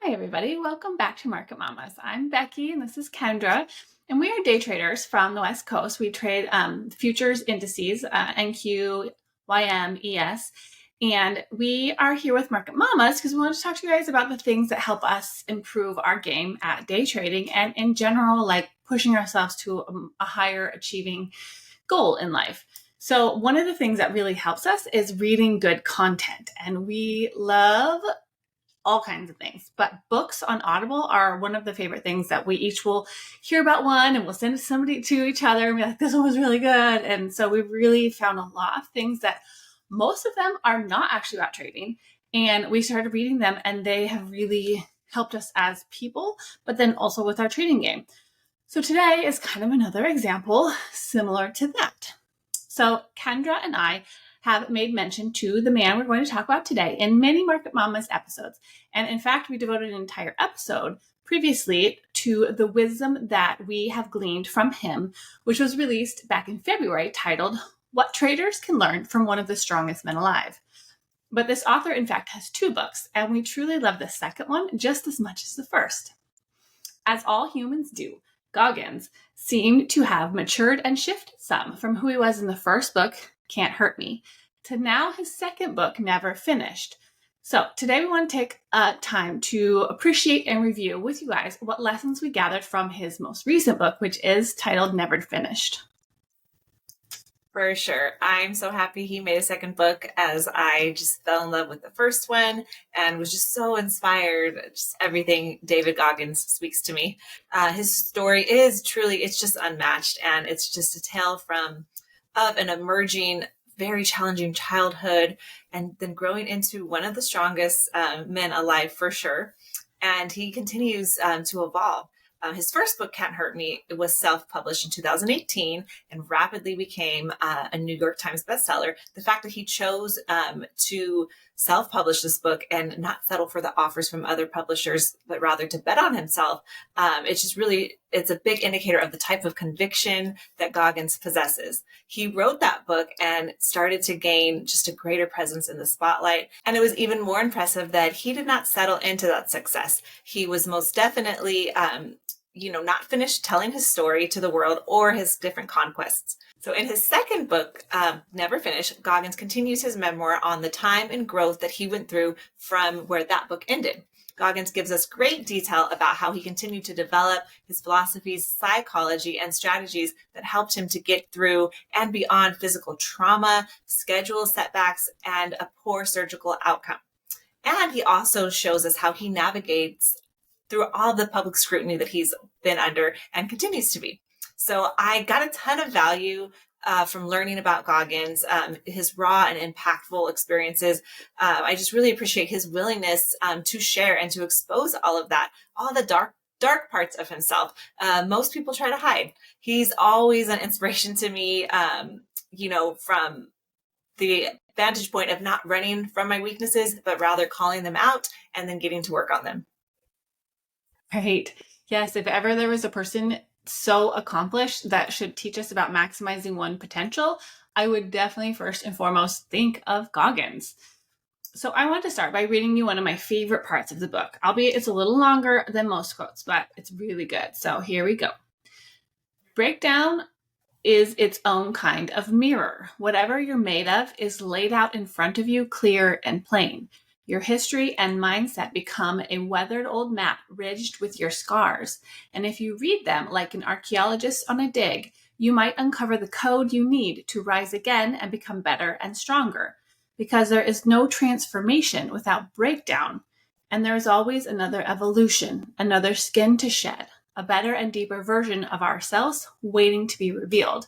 Hi, everybody. Welcome back to Market Mamas. I'm Becky, and this is Kendra, and we are day traders from the West Coast. We trade futures indices, NQ, YM, ES, and we are here with Market Mamas because we want to talk to you guys about the things that help us improve our game at day trading and in general, like pushing ourselves to a higher achieving goal in life. So one of the things that really helps us is reading good content, and we love all kinds of things. But books on Audible are one of the favorite things that we each will hear about one and we'll send somebody to each other and be like, this one was really good. And so we've really found a lot of things that most of them are not actually about trading. And we started reading them and they have really helped us as people, but then also with our trading game. So today is kind of another example similar to that. So Kendra and I have made mention to the man we're going to talk about today in many Market Mamas episodes. And in fact, we devoted an entire episode previously to the wisdom that we have gleaned from him, which was released back in February, titled What Traders Can Learn from One of the Strongest Men Alive. But this author, in fact, has two books, and we truly love the second one just as much as the first. As all humans do, Goggins seemed to have matured and shifted some from who he was in the first book, Can't Hurt Me, to now his second book, Never Finished. So today we want to take time to appreciate and review with you guys what lessons we gathered from his most recent book, which is titled Never Finished. For sure. I'm so happy he made a second book as I just fell in love with the first one and was just so inspired. Just everything David Goggins speaks to me. His story is truly, it's just unmatched. And it's just a tale of an emerging, very challenging childhood and then growing into one of the strongest men alive for sure. And he continues to evolve. His first book, Can't Hurt Me, it was self-published in 2018 and rapidly became a New York Times bestseller. The fact that he chose to self-publish this book and not settle for the offers from other publishers, but rather to bet on himself, it's a big indicator of the type of conviction that Goggins possesses. He wrote that book and started to gain just a greater presence in the spotlight. And it was even more impressive that he did not settle into that success. He was most definitely not finished telling his story to the world or his different conquests. So in his second book, Never Finished, Goggins continues his memoir on the time and growth that he went through from where that book ended. Goggins gives us great detail about how he continued to develop his philosophies, psychology, and strategies that helped him to get through and beyond physical trauma, schedule setbacks, and a poor surgical outcome. And he also shows us how he navigates through all the public scrutiny that he's been under and continues to be. So I got a ton of value from learning about Goggins, his raw and impactful experiences. I just really appreciate his willingness to share and to expose all of that, all the dark parts of himself. Most people try to hide. He's always an inspiration to me, from the vantage point of not running from my weaknesses, but rather calling them out and then getting to work on them. Right. Yes. If ever there was a person so accomplished that should teach us about maximizing one potential, I would definitely first and foremost think of Goggins. So I want to start by reading you one of my favorite parts of the book, albeit it's a little longer than most quotes, but it's really good. So here we go. Breakdown is its own kind of mirror. Whatever you're made of is laid out in front of you, clear and plain. Your history and mindset become a weathered old map ridged with your scars. And if you read them like an archaeologist on a dig, you might uncover the code you need to rise again and become better and stronger. Because there is no transformation without breakdown. And there is always another evolution, another skin to shed, a better and deeper version of ourselves waiting to be revealed.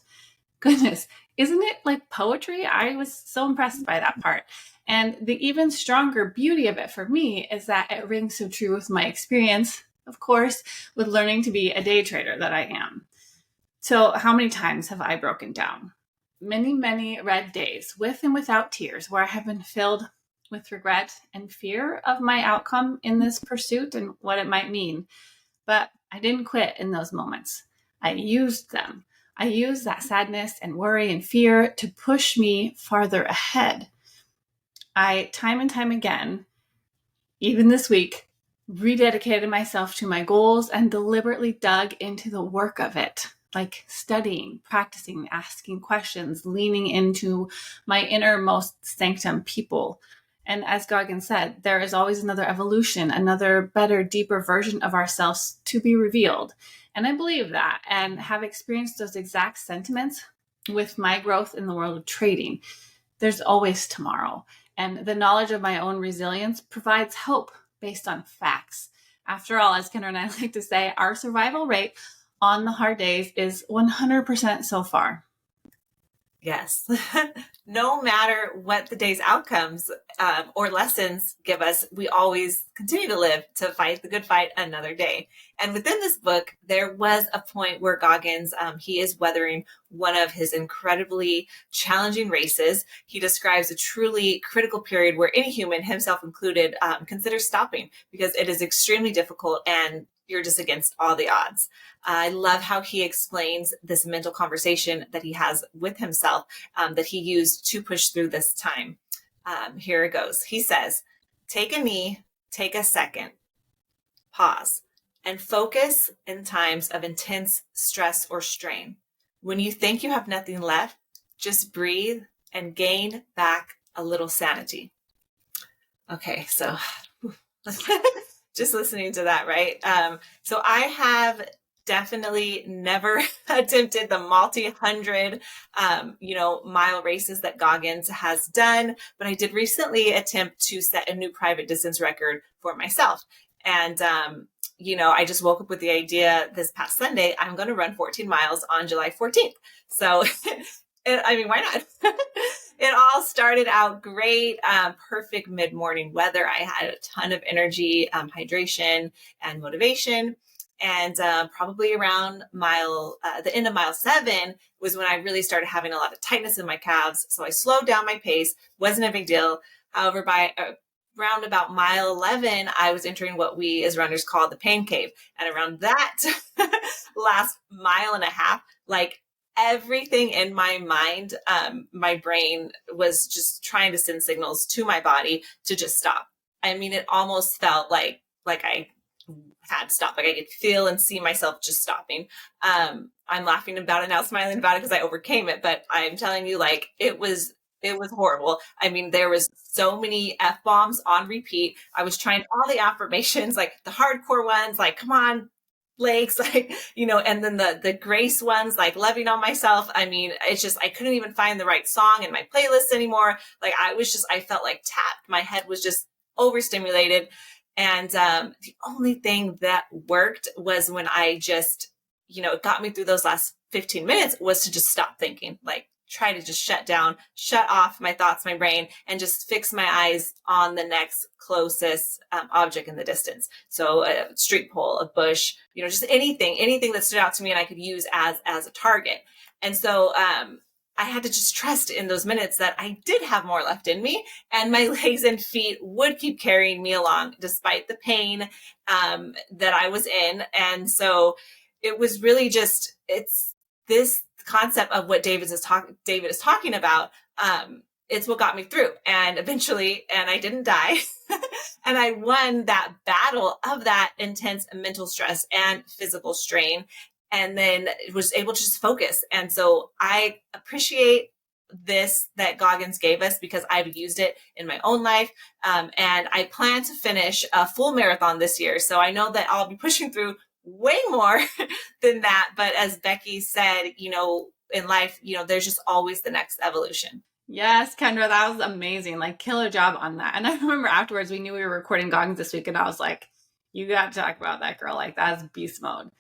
Goodness, isn't it like poetry? I was so impressed by that part. And the even stronger beauty of it for me is that it rings so true with my experience, of course, with learning to be a day trader that I am. So how many times have I broken down? Many, many red days, with and without tears, where I have been filled with regret and fear of my outcome in this pursuit and what it might mean. But I didn't quit in those moments. I used them. I used that sadness and worry and fear to push me farther ahead. I, time and time again, even this week, rededicated myself to my goals and deliberately dug into the work of it, like studying, practicing, asking questions, leaning into my innermost sanctum people. And as Goggins said, there is always another evolution, another better, deeper version of ourselves to be revealed. And I believe that and have experienced those exact sentiments with my growth in the world of trading. There's always tomorrow. And the knowledge of my own resilience provides hope based on facts. After all, as Kendra and I like to say, our survival rate on the hard days is 100% so far. Yes. No matter what the day's outcomes or lessons give us, we always continue to live to fight the good fight another day. And within this book, there was a point where Goggins, he is weathering one of his incredibly challenging races. He describes a truly critical period where any human, himself included, considers stopping because it is extremely difficult and you're just against all the odds. I love how he explains this mental conversation that he has with himself that he used to push through this time. Here it goes. He says, take a knee, take a second, pause, and focus in times of intense stress or strain. When you think you have nothing left, just breathe and gain back a little sanity. Okay, so just listening to that, right? So I have definitely never attempted the multi-hundred, mile races that Goggins has done, but I did recently attempt to set a new private distance record for myself. And, I just woke up with the idea this past Sunday, I'm going to run 14 miles on July 14th. So, why not? It all started out great, perfect mid-morning weather. I had a ton of energy, hydration, and motivation. And probably around the end of mile 7 was when I really started having a lot of tightness in my calves. So I slowed down my pace, wasn't a big deal. However, by around about mile 11, I was entering what we as runners call the pain cave. And around that last mile and a half, like everything in my mind, my brain was just trying to send signals to my body to just stop. I mean, it almost felt like I had stopped. Like I could feel and see myself just stopping. I'm laughing about it now, smiling about it because I overcame it. But I'm telling you, like it was horrible. I mean, there was so many F-bombs on repeat. I was trying all the affirmations, like the hardcore ones, like, come on, legs, like, and then the grace ones, like loving on myself. I mean, it's just, I couldn't even find the right song in my playlist anymore. Like I felt like tapped. My head was just overstimulated. And the only thing that worked was when I just, it got me through those last 15 minutes was to just stop thinking, like try to just shut off my thoughts, my brain, and just fix my eyes on the next closest object in the distance. So a street pole, a bush, just anything that stood out to me and I could use as a target. And so, I had to just trust in those minutes that I did have more left in me and my legs and feet would keep carrying me along despite the pain that I was in. And so it was really just, it's this concept of what David is talking about. It's what got me through and eventually, and I didn't die and I won that battle of that intense mental stress and physical strain. And then was able to just focus. And so I appreciate this that Goggins gave us because I've used it in my own life. And I plan to finish a full marathon this year. So I know that I'll be pushing through way more than that. But as Becky said, in life, there's just always the next evolution. Yes, Kendra, that was amazing. Like killer job on that. And I remember afterwards we knew we were recording Goggins this week and I was like, you got to talk about that girl. Like that's beast mode.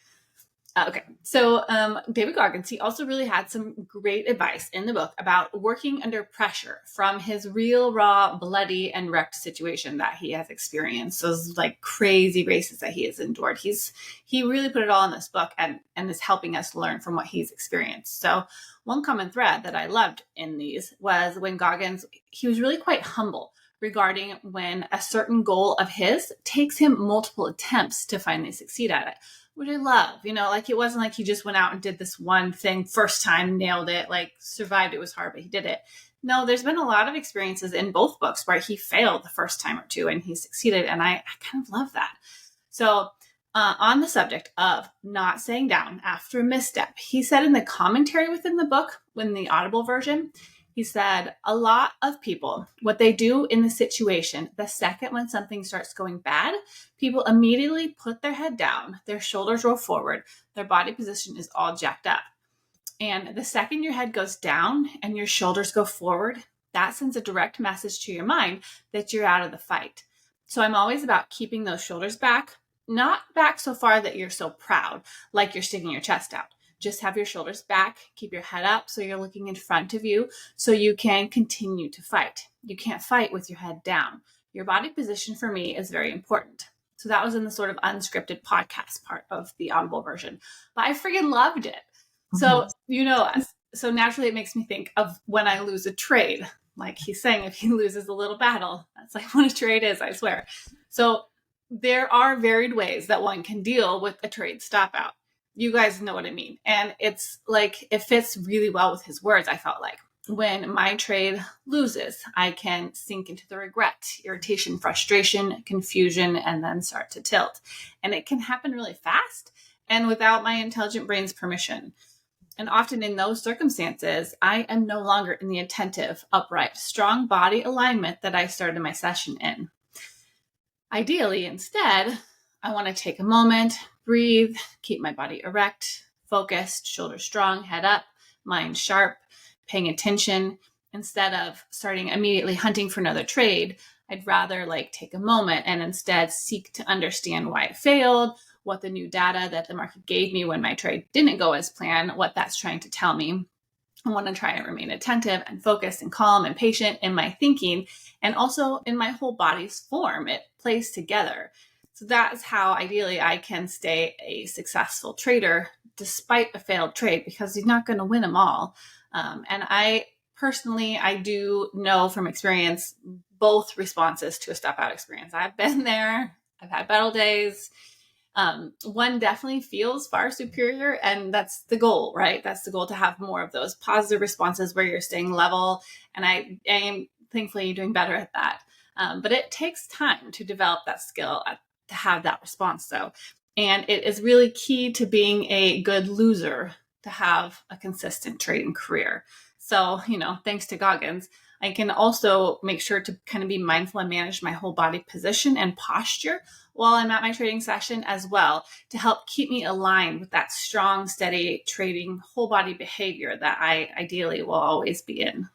Okay, so David Goggins, he also really had some great advice in the book about working under pressure from his real, raw, bloody, and wrecked situation that he has experienced. Those like crazy races that he has endured. He really put it all in this book and is helping us learn from what he's experienced. So one common thread that I loved in these was when Goggins, he was really quite humble regarding when a certain goal of his takes him multiple attempts to finally succeed at it. Which I love, like it wasn't like he just went out and did this one thing first time, nailed it, like survived. It was hard, but he did it. No, there's been a lot of experiences in both books where he failed the first time or two and he succeeded. And I kind of love that. So, on the subject of not saying down after a misstep, he said in the commentary within the book, when the Audible version, he said, a lot of people, what they do in the situation, the second when something starts going bad, people immediately put their head down, their shoulders roll forward, their body position is all jacked up. And the second your head goes down and your shoulders go forward, that sends a direct message to your mind that you're out of the fight. So I'm always about keeping those shoulders back, not back so far that you're so proud, like you're sticking your chest out. Just have your shoulders back, keep your head up so you're looking in front of you so you can continue to fight. You can't fight with your head down. Your body position for me is very important. So that was in the sort of unscripted podcast part of the Audible version. But I friggin' loved it. So, you know us. So naturally it makes me think of when I lose a trade. Like he's saying, if he loses a little battle, that's like what a trade is, I swear. So there are varied ways that one can deal with a trade stop out. You guys know what I mean. And it's like, it fits really well with his words, I felt like. When my trade loses, I can sink into the regret, irritation, frustration, confusion, and then start to tilt. And it can happen really fast and without my intelligent brain's permission. And often in those circumstances, I am no longer in the attentive, upright, strong body alignment that I started my session in. Ideally, instead, I want to take a moment, breathe, keep my body erect, focused, shoulders strong, head up, mind sharp, paying attention. Instead of starting immediately hunting for another trade, I'd rather take a moment and instead seek to understand why it failed, what the new data that the market gave me when my trade didn't go as planned, what that's trying to tell me. I want to try and remain attentive and focused and calm and patient in my thinking and also in my whole body's form. It plays together. So that's how ideally I can stay a successful trader despite a failed trade, because you're not going to win them all. And I personally, I do know from experience both responses to a step out experience. I've been there. I've had battle days. One definitely feels far superior, and that's the goal, right? That's the goal, to have more of those positive responses where you're staying level. And I am thankfully doing better at that. But it takes time to develop that skill, to have that response though. And it is really key to being a good loser to have a consistent trading career. So, thanks to Goggins, I can also make sure to kind of be mindful and manage my whole body position and posture while I'm at my trading session as well, to help keep me aligned with that strong, steady trading whole body behavior that I ideally will always be in.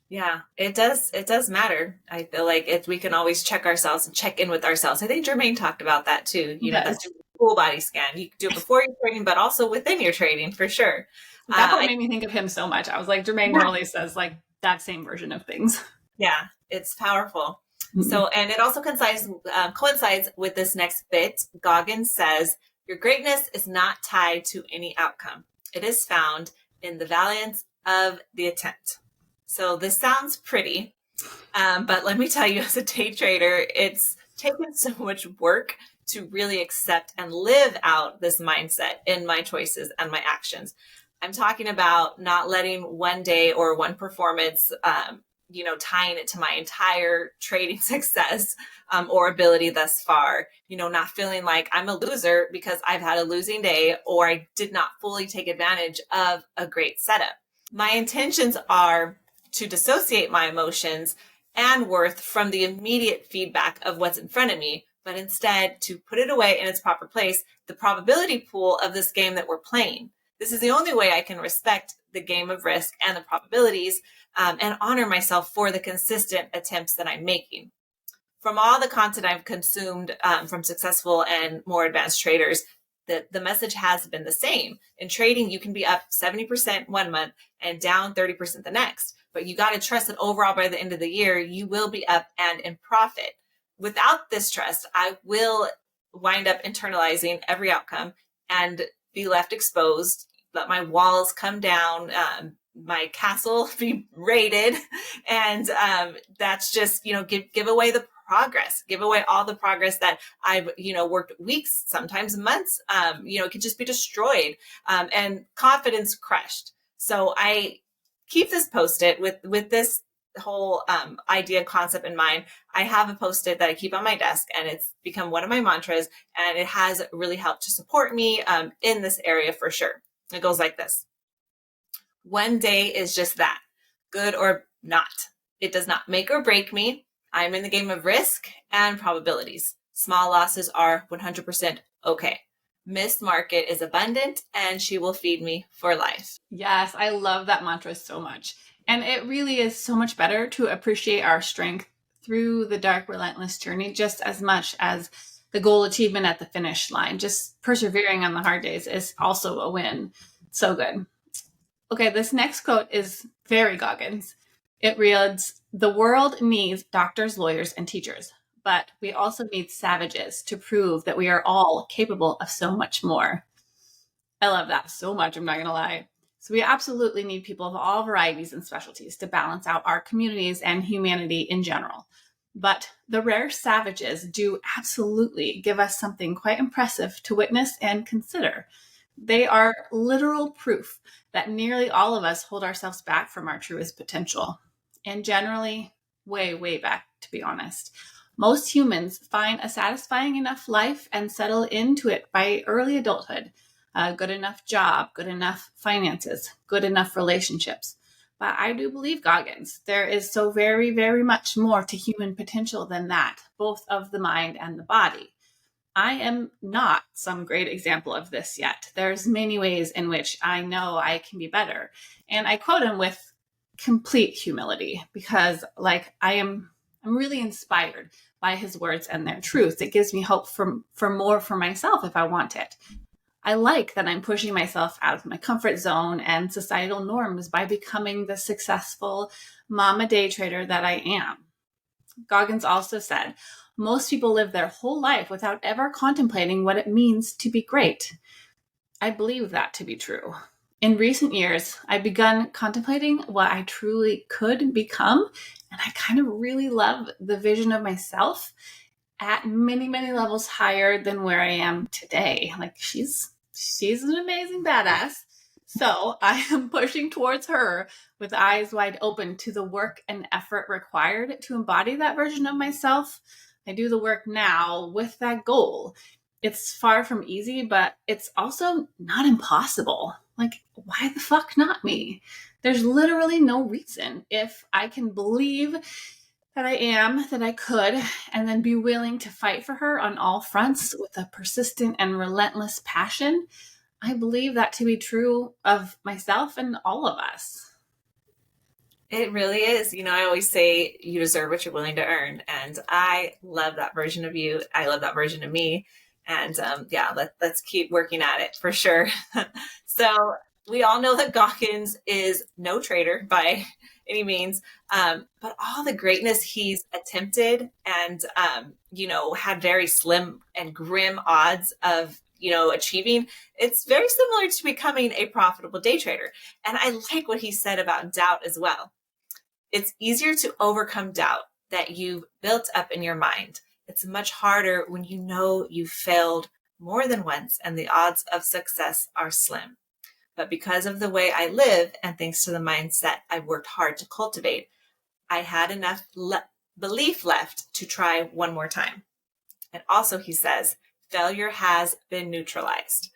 Yeah, it does. It does matter. I feel like we can always check ourselves and check in with ourselves. I think Jermaine talked about that too. That's a full body scan. You can do it before you're trading, but also within your trading for sure. That book made me think of him so much. I was like, Jermaine totally says that same version of things. Yeah, it's powerful. Mm-hmm. So, and it also coincides with this next bit. Goggins says, your greatness is not tied to any outcome. It is found in the valiance of the attempt. So this sounds pretty, but let me tell you, as a day trader, it's taken so much work to really accept and live out this mindset in my choices and my actions. I'm talking about not letting one day or one performance, tying it to my entire trading success or ability thus far, not feeling like I'm a loser because I've had a losing day or I did not fully take advantage of a great setup. My intentions are to dissociate my emotions and worth from the immediate feedback of what's in front of me, but instead to put it away in its proper place, the probability pool of this game that we're playing. This is the only way I can respect the game of risk and the probabilities and honor myself for the consistent attempts that I'm making. From all the content I've consumed from successful and more advanced traders, the message has been the same. In trading, you can be up 70% one month and down 30% the next. But you got to trust that overall by the end of the year, you will be up and in profit. Without this trust, I will wind up internalizing every outcome and be left exposed, let my walls come down, my castle be raided. And that's just, give away the progress, give away all the progress that I've, worked weeks, sometimes months, it could just be destroyed and confidence crushed. So I keep this post-it with this whole idea concept in mind. I have a post-it that I keep on my desk, and it's become one of my mantras, and it has really helped to support me in this area for sure. It goes like this: one day is just that, good or not. It does not make or break me. I'm in the game of risk and probabilities. Small losses are 100% okay. Missed market is abundant, and she will feed me for life. Yes, I love that mantra so much. And it really is so much better to appreciate our strength through the dark, relentless journey just as much as the goal achievement at the finish line. Just persevering on the hard days is also a win. So good. Okay, this next quote is very Goggins. It reads, "The world needs doctors, lawyers, and teachers, but we also need savages to prove that we are all capable of so much more." I love that so much, I'm not going to lie. So we absolutely need people of all varieties and specialties to balance out our communities and humanity in general. But the rare savages do absolutely give us something quite impressive to witness and consider. They are literal proof that nearly all of us hold ourselves back from our truest potential. And generally, way, way back, to be honest. Most humans find a satisfying enough life and settle into it by early adulthood. A good enough job, good enough finances, good enough relationships. But I do believe, Goggins, there is so very, very much more to human potential than that, both of the mind and the body. I am not some great example of this yet. There's many ways in which I know I can be better. And I quote him with complete humility because I'm really inspired by his words and their truth. It gives me hope for more for myself if I want it. I like that I'm pushing myself out of my comfort zone and societal norms by becoming the successful mama day trader that I am. Goggins also said, most people live their whole life without ever contemplating what it means to be great. I believe that to be true. In recent years, I've begun contemplating what I truly could become, and I kind of really love the vision of myself at many, many levels higher than where I am today. Like she's an amazing badass. So I am pushing towards her with eyes wide open to the work and effort required to embody that version of myself. I do the work now with that goal. It's far from easy, but it's also not impossible. Like, why the fuck not me? There's literally no reason. If I can believe that I could, and then be willing to fight for her on all fronts with a persistent and relentless passion, I believe that to be true of myself and all of us. It really is. I always say you deserve what you're willing to earn. And I love that version of you. I love that version of me. And let's keep working at it for sure. So we all know that Goggins is no trader by any means, but all the greatness he's attempted and, had very slim and grim odds of, achieving, it's very similar to becoming a profitable day trader. And I like what he said about doubt as well. It's easier to overcome doubt that you've built up in your mind. It's much harder when you know you've failed more than once and the odds of success are slim. But because of the way I live and thanks to the mindset I've worked hard to cultivate, I had enough belief left to try one more time. And also, he says, failure has been neutralized.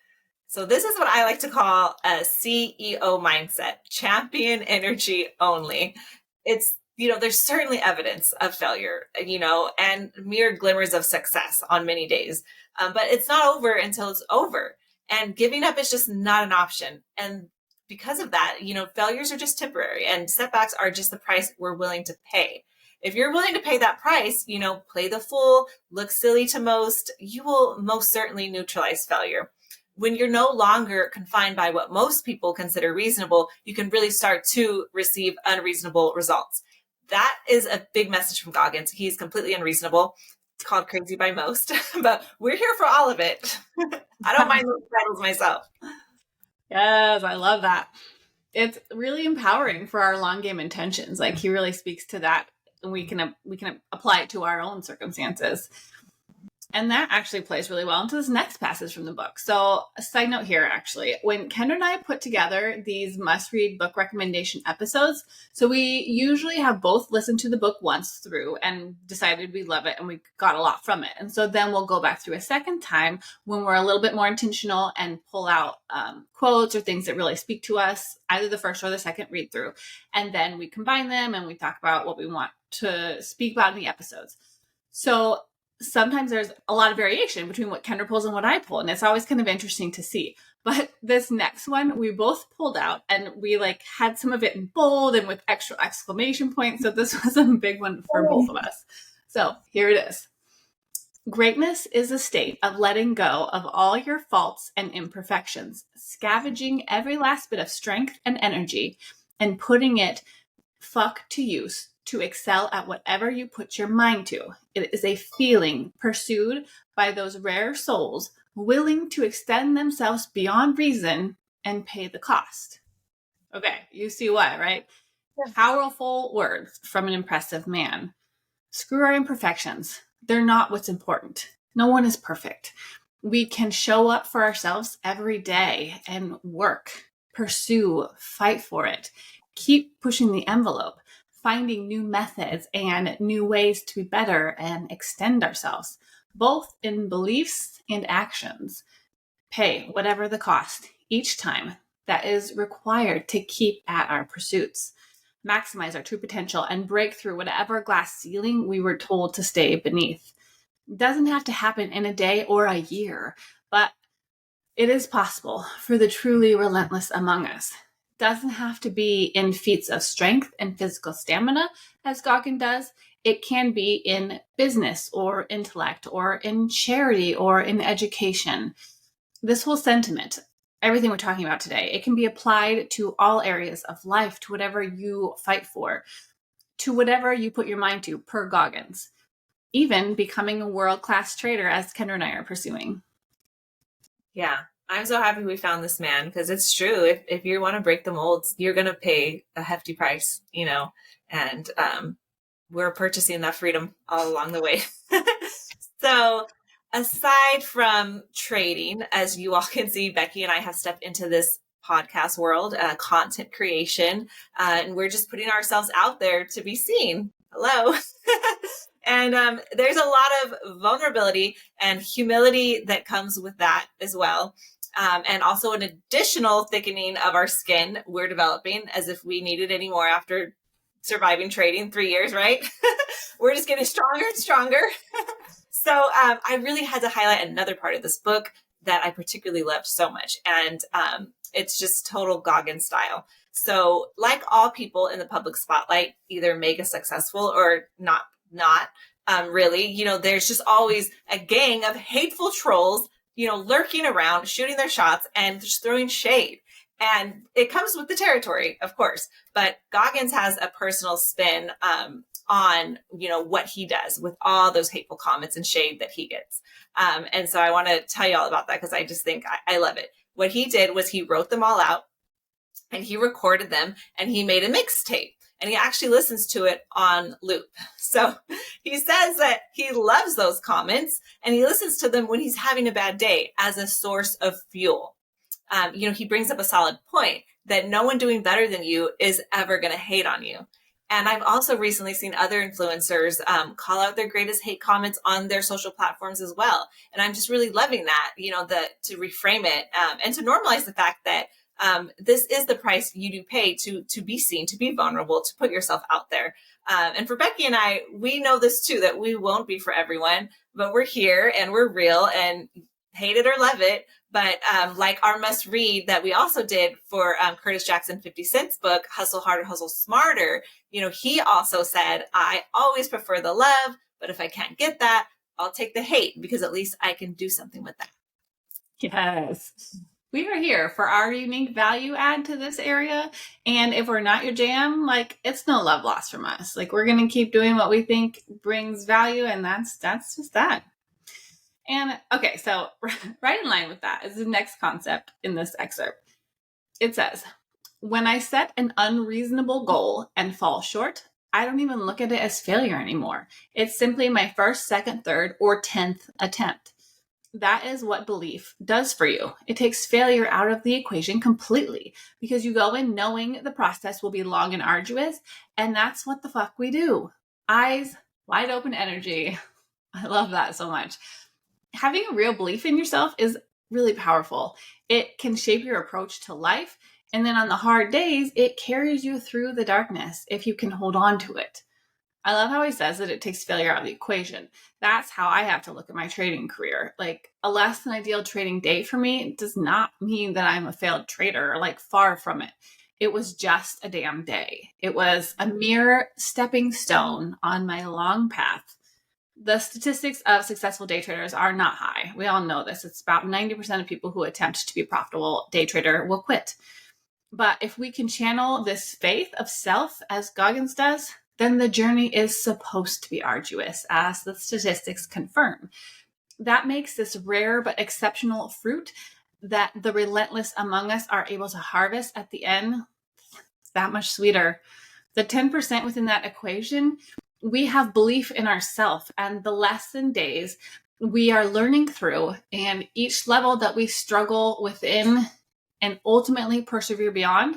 So this is what I like to call a CEO mindset, champion energy only. It's, there's certainly evidence of failure, and mere glimmers of success on many days. But it's not over until it's over. And giving up is just not an option. And because of that, failures are just temporary and setbacks are just the price we're willing to pay. If you're willing to pay that price, play the fool, look silly to most, you will most certainly neutralize failure. When you're no longer confined by what most people consider reasonable, you can really start to receive unreasonable results. That is a big message from Goggins. He's completely unreasonable. It's called crazy by most, but we're here for all of it. I don't mind those titles myself. Yes, I love that. It's really empowering for our long game intentions. Like he really speaks to that, and we can apply it to our own circumstances. And that actually plays really well into this next passage from the book. So, a side note here, actually, when Kendra and I put together these must-read book recommendation episodes, so we usually have both listened to the book once through and decided we love it and we got a lot from it. And so then we'll go back through a second time when we're a little bit more intentional and pull out quotes or things that really speak to us, either the first or the second read through. And then we combine them and we talk about what we want to speak about in the episodes. So sometimes there's a lot of variation between what Kendra pulls and what I pull, and it's always kind of interesting to see. But this next one we both pulled out, and we had some of it in bold and with extra exclamation points. So this was a big one for both of us. So here it is. Greatness is a state of letting go of all your faults and imperfections, scavenging every last bit of strength and energy, and putting it to use to excel at whatever you put your mind to. It is a feeling pursued by those rare souls willing to extend themselves beyond reason and pay the cost. Okay, you see why, right? Yeah. Powerful words from an impressive man. Screw our imperfections. They're not what's important. No one is perfect. We can show up for ourselves every day and work, pursue, fight for it. Keep pushing the envelope, finding new methods and new ways to be better and extend ourselves, both in beliefs and actions. Pay whatever the cost each time that is required to keep at our pursuits, maximize our true potential, and break through whatever glass ceiling we were told to stay beneath. It doesn't have to happen in a day or a year, but it is possible for the truly relentless among us. Doesn't have to be in feats of strength and physical stamina, as Goggins does. It can be in business or intellect or in charity or in education. This whole sentiment, everything we're talking about today, it can be applied to all areas of life, to whatever you fight for, to whatever you put your mind to, per Goggins. Even becoming a world-class trader, as Kendra and I are pursuing. Yeah. I'm so happy we found this man, because it's true. If you want to break the molds, you're going to pay a hefty price, and we're purchasing that freedom all along the way. So aside from trading, as you all can see, Becky and I have stepped into this podcast world, content creation, and we're just putting ourselves out there to be seen. Hello. And there's a lot of vulnerability and humility that comes with that as well. And also an additional thickening of our skin we're developing, as if we needed any more after surviving trading 3 years, right? We're just getting stronger and stronger. So I really had to highlight another part of this book that I particularly loved so much. And it's just total Goggins style. So like all people in the public spotlight, either mega successful or not really, there's just always a gang of hateful trolls, lurking around, shooting their shots and just throwing shade. And it comes with the territory, of course, but Goggins has a personal spin on, what he does with all those hateful comments and shade that he gets. And so I want to tell you all about that, because I just think I love it. What he did was he wrote them all out and he recorded them and he made a mixtape. And he actually listens to it on loop. So he says that he loves those comments and he listens to them when he's having a bad day as a source of fuel. He brings up a solid point that no one doing better than you is ever going to hate on you. And I've also recently seen other influencers call out their greatest hate comments on their social platforms as well. And I'm just really loving that, to reframe it and to normalize the fact that this is the price you do pay to be seen, to be vulnerable, to put yourself out there. And for Becky and I, we know this too, that we won't be for everyone, but we're here and we're real and hate it or love it. But like our must read that we also did for Curtis Jackson 50 Cent's book, Hustle Harder, Hustle Smarter, he also said, I always prefer the love, but if I can't get that, I'll take the hate, because at least I can do something with that. Yes. We are here for our unique value add to this area. And if we're not your jam, it's no love lost from us. We're going to keep doing what we think brings value. And that's just that. And okay, so right in line with that is the next concept in this excerpt. It says, when I set an unreasonable goal and fall short, I don't even look at it as failure anymore. It's simply my first, second, third, or 10th attempt. That is what belief does for you. It takes failure out of the equation completely because you go in knowing the process will be long and arduous. And that's what the fuck we do. Eyes wide open energy. I love that so much. Having a real belief in yourself is really powerful. It can shape your approach to life. And then on the hard days, it carries you through the darkness if you can hold on to it. I love how he says that it takes failure out of the equation. That's how I have to look at my trading career. Like, a less than ideal trading day for me does not mean that I'm a failed trader, like, far from it. It was just a damn day. It was a mere stepping stone on my long path. The statistics of successful day traders are not high. We all know this. It's about 90% of people who attempt to be a profitable day trader will quit. But if we can channel this faith of self as Goggins does, then the journey is supposed to be arduous, as the statistics confirm. That makes this rare but exceptional fruit that the relentless among us are able to harvest at the end that much sweeter. The 10% within that equation, we have belief in ourselves and the lesson days we are learning through, and each level that we struggle within and ultimately persevere beyond,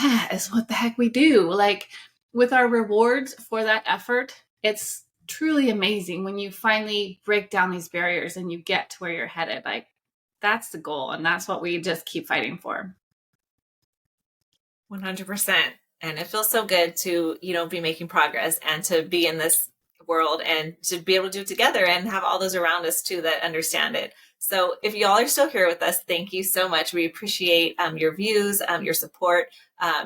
that is what the heck we do. Like, with our rewards for that effort, it's truly amazing when you finally break down these barriers and you get to where you're headed. Like, that's the goal, and that's what we just keep fighting for. 100%. And it feels so good to, be making progress and to be in this world and to be able to do it together and have all those around us too that understand it. So if y'all are still here with us, thank you so much. We appreciate your views, your support.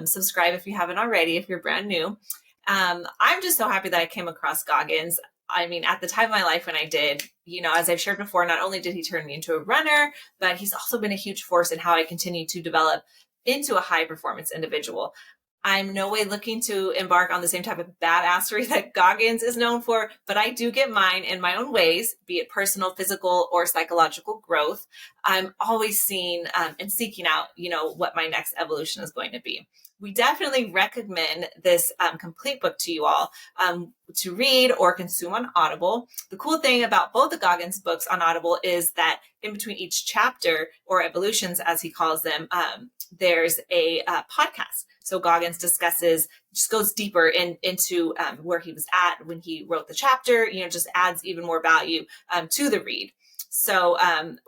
Subscribe if you haven't already, if you're brand new. I'm just so happy that I came across Goggins. I mean, at the time of my life when I did, as I've shared before, not only did he turn me into a runner, but he's also been a huge force in how I continue to develop into a high performance individual. I'm no way looking to embark on the same type of badassery that Goggins is known for, but I do get mine in my own ways, be it personal, physical, or psychological growth. I'm always seeing and seeking out, what my next evolution is going to be. We definitely recommend this complete book to you all to read or consume on Audible. The cool thing about both the Goggins books on Audible is that in between each chapter, or evolutions as he calls them, there's a podcast. So Goggins just goes deeper into where he was at when he wrote the chapter, just adds even more value to the read. So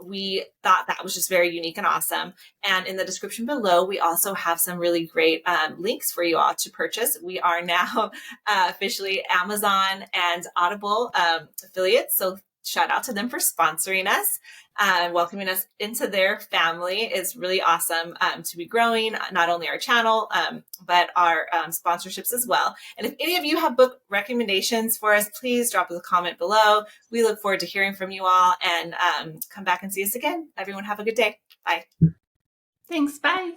we thought that was just very unique and awesome. And in the description below, we also have some really great links for you all to purchase. We are now officially Amazon and Audible affiliates. So shout out to them for sponsoring us. Welcoming us into their family is really awesome to be growing not only our channel, but our sponsorships as well. And if any of you have book recommendations for us, please drop us a comment below. We look forward to hearing from you all, and come back and see us again. Everyone have a good day. Bye. Thanks. Bye.